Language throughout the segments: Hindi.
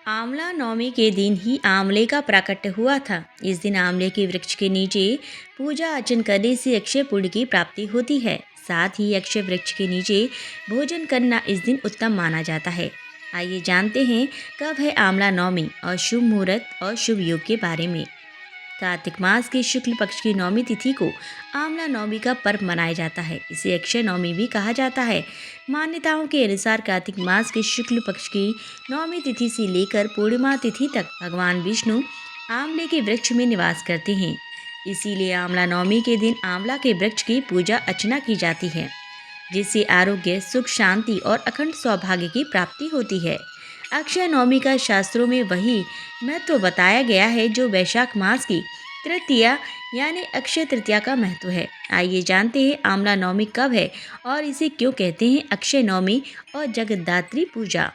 आंवला नवमी के दिन ही आंवले का प्राकट्य हुआ था। इस दिन आंवले के वृक्ष के नीचे पूजा अर्चन करने से अक्षय पुण्य की प्राप्ति होती है। साथ ही अक्षय वृक्ष के नीचे भोजन करना इस दिन उत्तम माना जाता है। आइए जानते हैं कब है आंवला नवमी और शुभ मुहूर्त और शुभ योग के बारे में। कार्तिक मास के शुक्ल पक्ष की नवमी तिथि को आंवला नवमी का पर्व मनाया जाता है। इसे अक्षय नवमी भी कहा जाता है। मान्यताओं के अनुसार कार्तिक मास के शुक्ल पक्ष की नवमी तिथि से लेकर पूर्णिमा तिथि तक भगवान विष्णु आंवले के वृक्ष में निवास करते हैं। इसीलिए आंवला नवमी के दिन आंवला के वृक्ष की पूजा अर्चना की जाती है, जिससे आरोग्य, सुख, शांति और अखंड सौभाग्य की प्राप्ति होती है। अक्षय नवमी का शास्त्रों में वही महत्व बताया गया है जो वैशाख मास की तृतीया यानी अक्षय तृतीया का महत्व है। आइए जानते हैं आंवला नवमी कब है और इसे क्यों कहते हैं अक्षय नवमी और जगद्धात्री पूजा।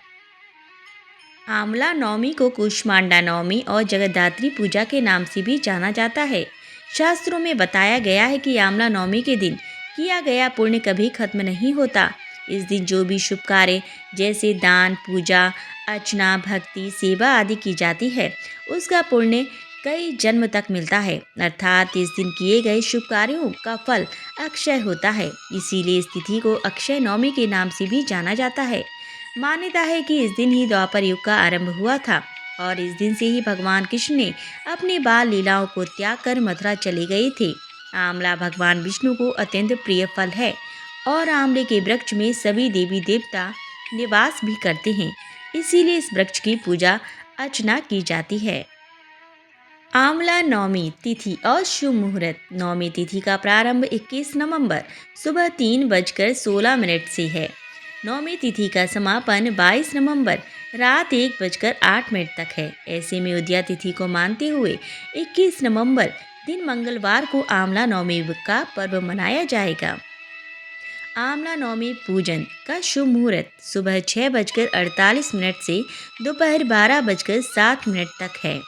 आंवला नवमी को कुष्मांडा नवमी और जगद्धात्री पूजा के नाम से भी जाना जाता है। शास्त्रों में बताया गया है कि आंवला नवमी के दिन किया गया पुण्य कभी खत्म नहीं होता। इस दिन जो भी शुभ कार्य जैसे दान, पूजा अर्चना, भक्ति, सेवा आदि की जाती है, उसका पुण्य कई जन्म तक मिलता है। अर्थात इस दिन किए गए शुभ कार्यों का फल अक्षय होता है। इसीलिए इस तिथि को अक्षय नवमी के नाम से भी जाना जाता है। मान्यता है कि इस दिन ही द्वापर युग का आरंभ हुआ था और इस दिन से ही भगवान कृष्ण ने अपनी बाल लीलाओं को त्याग कर मथुरा चले गए थे। आंवला भगवान विष्णु को अत्यंत प्रिय फल है और आंवले के वृक्ष में सभी देवी देवता निवास भी करते हैं। इसीलिए इस वृक्ष की पूजा अर्चना की जाती है। आंवला नवमी तिथि और शुभ मुहूर्त। नवमी तिथि का प्रारंभ 21 नवंबर सुबह 3:16 से है। नवमी तिथि का समापन 22 नवंबर रात 1:08 तक है। ऐसे में उदया तिथि को मानते हुए 21 नवंबर दिन मंगलवार को आंवला नवमी का पर्व मनाया जाएगा। आंवला नवमी पूजन का शुभ मुहूर्त सुबह 6:48 से दोपहर 12:07 तक है।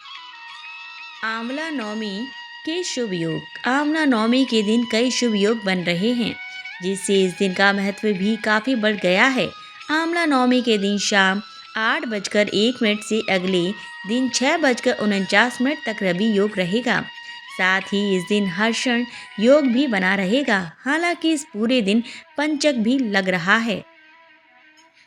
आंवला नवमी के शुभ योग। आंवला नवमी के दिन कई शुभ योग बन रहे हैं, जिससे इस दिन का महत्व भी काफ़ी बढ़ गया है। आंवला नवमी के दिन शाम 8:01 से अगले दिन 6:49 तक रवि योग रहेगा। साथ ही इस दिन हर्षण योग भी बना रहेगा। हालांकि इस पूरे दिन पंचक भी लग रहा है।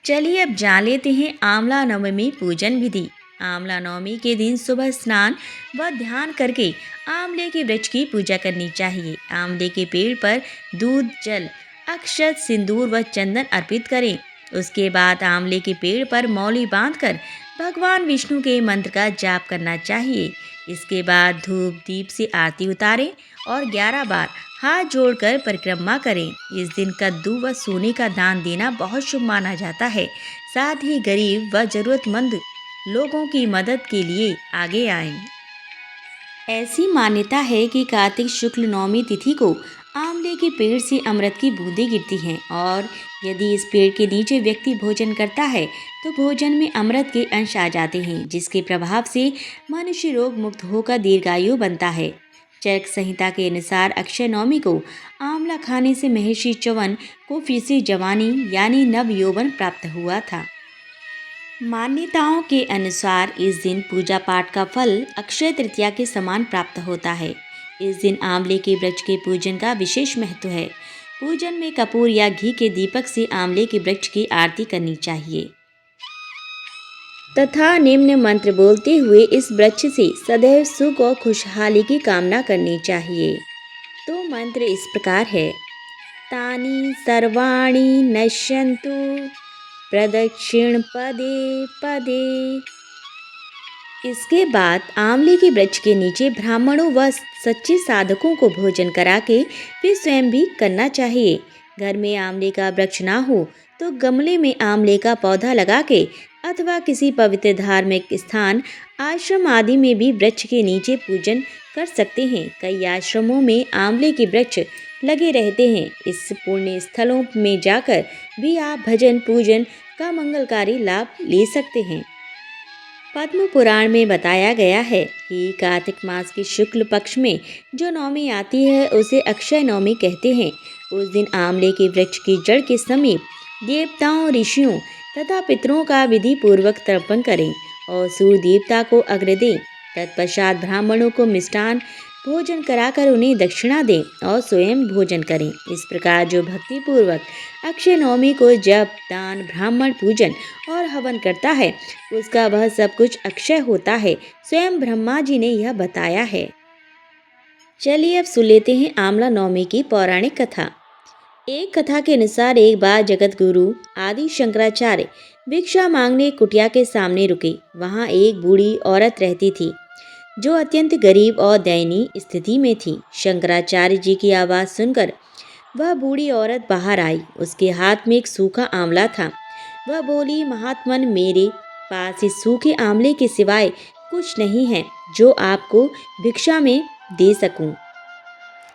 चलिए अब जान लेते हैं आंवला नवमी पूजन विधि। आंवला नवमी के दिन सुबह स्नान व ध्यान करके आंवले के वृक्ष की पूजा करनी चाहिए। आंवले के पेड़ पर दूध, जल, अक्षत, सिंदूर व चंदन अर्पित करें। उसके बाद आंवले के पेड़ पर मौली बांधकर भगवान विष्णु के मंत्र का जाप करना चाहिए। इसके बाद धूप दीप से आरती उतारें और 11 बार हाथ जोड़कर परिक्रमा करें। इस दिन कद्दू व सोने का दान देना बहुत शुभ माना जाता है। साथ ही गरीब व जरूरतमंद लोगों की मदद के लिए आगे आएं। ऐसी मान्यता है कि कार्तिक शुक्ल नवमी तिथि को आंवले के पेड़ से अमृत की बूंदें गिरती हैं और यदि इस पेड़ के नीचे व्यक्ति भोजन करता है तो भोजन में अमृत के अंश आ जाते हैं, जिसके प्रभाव से मनुष्य रोग मुक्त होकर दीर्घायु बनता है। चरक संहिता के अनुसार अक्षय नवमी को आंवला खाने से महर्षि च्यवन को फिर से जवानी यानी नव यौवन प्राप्त हुआ था। मान्यताओं के अनुसार इस दिन पूजा पाठ का फल अक्षय तृतीया के समान प्राप्त होता है। इस दिन आंवले के वृक्ष के पूजन का विशेष महत्व है। पूजन में कपूर या घी के दीपक से आंवले के वृक्ष की आरती करनी चाहिए तथा निम्न मंत्र बोलते हुए इस वृक्ष से सदैव सुख और खुशहाली की कामना करनी चाहिए। तो मंत्र इस प्रकार है। तानि सर्वाणि नश्यन्तु प्रदक्षिण पदे पदे। इसके बाद आंवले के वृक्ष के नीचे ब्राह्मणों व सच्चे साधकों को भोजन करा के फिर स्वयं भी करना चाहिए। घर में आंवले का वृक्ष ना हो तो गमले में आंवले का पौधा लगा के अथवा किसी पवित्र धार्मिक स्थान, आश्रम आदि में भी वृक्ष के नीचे पूजन कर सकते हैं। कई आश्रमों में आंवले के वृक्ष लगे रहते हैं। इस पुण्य स्थलों में जाकर भी आप भजन पूजन का मंगलकारी लाभ ले सकते हैं। पद्म पुराण में बताया गया है कि कार्तिक मास के शुक्ल पक्ष में जो नवमी आती है उसे अक्षय नवमी कहते हैं। उस दिन आंवले के वृक्ष की जड़ के समीप देवताओं, ऋषियों तथा पितरों का विधि पूर्वक तर्पण करें और सूर्य देवता को अर्घ्य दें। तत्पश्चात ब्राह्मणों को मिष्टान भोजन कराकर उन्हें दक्षिणा दें और स्वयं भोजन करें। इस प्रकार जो भक्तिपूर्वक अक्षय नवमी को जप, दान, ब्राह्मण पूजन और हवन करता है, उसका वह सब कुछ अक्षय होता है। स्वयं ब्रह्मा जी ने यह बताया है। चलिए अब सुन लेते हैं आंवला नवमी की पौराणिक कथा। एक कथा के अनुसार एक बार जगत गुरु आदि शंकराचार्य भिक्षा मांगने कुटिया के सामने रुके। वहां एक बूढ़ी औरत रहती थी जो अत्यंत गरीब और दयनीय स्थिति में थी। शंकराचार्य जी की आवाज़ सुनकर वह बूढ़ी औरत बाहर आई। उसके हाथ में एक सूखा आंवला था। वह बोली, महात्मन, मेरे पास इस सूखे आंवले के सिवाय कुछ नहीं है जो आपको भिक्षा में दे सकूं।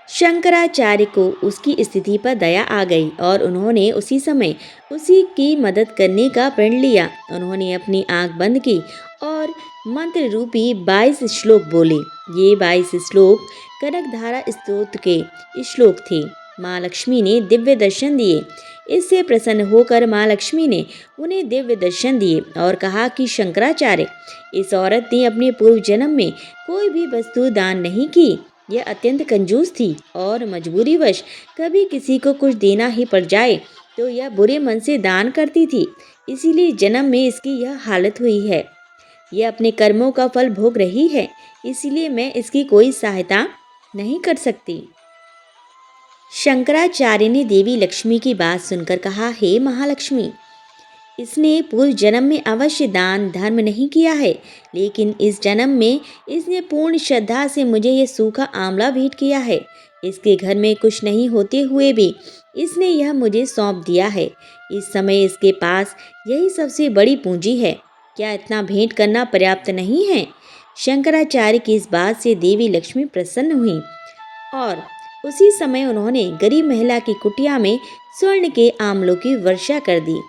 शंकराचार्य को उसकी स्थिति पर दया आ गई और उन्होंने उसी समय उसी की मदद करने का प्रण लिया। उन्होंने अपनी आंख बंद की और मंत्र रूपी 22 श्लोक बोले। ये 22 श्लोक कनकधारा स्तोत्र के श्लोक थे। माँ लक्ष्मी ने दिव्य दर्शन दिए। इससे प्रसन्न होकर माँ लक्ष्मी ने उन्हें दिव्य दर्शन दिए और कहा कि शंकराचार्य, इस औरत ने अपने पूर्व जन्म में कोई भी वस्तु दान नहीं की। यह अत्यंत कंजूस थी और मजबूरीवश कभी किसी को कुछ देना ही पड़ जाए तो यह बुरे मन से दान करती थी। इसीलिए जन्म में इसकी यह हालत हुई है। यह अपने कर्मों का फल भोग रही है, इसीलिए मैं इसकी कोई सहायता नहीं कर सकती। शंकराचार्य ने देवी लक्ष्मी की बात सुनकर कहा, हे महालक्ष्मी, इसने पूर्व जन्म में अवश्य दान धर्म नहीं किया है, लेकिन इस जन्म में इसने पूर्ण श्रद्धा से मुझे ये सूखा आंवला भेंट किया है। इसके घर में कुछ नहीं होते हुए भी इसने यह मुझे सौंप दिया है। इस समय इसके पास यही सबसे बड़ी पूंजी है। क्या इतना भेंट करना पर्याप्त नहीं है? शंकराचार्य की इस बात से देवी लक्ष्मी प्रसन्न हुई और उसी समय उन्होंने गरीब महिला की कुटिया में स्वर्ण के आंवलों की वर्षा कर दी।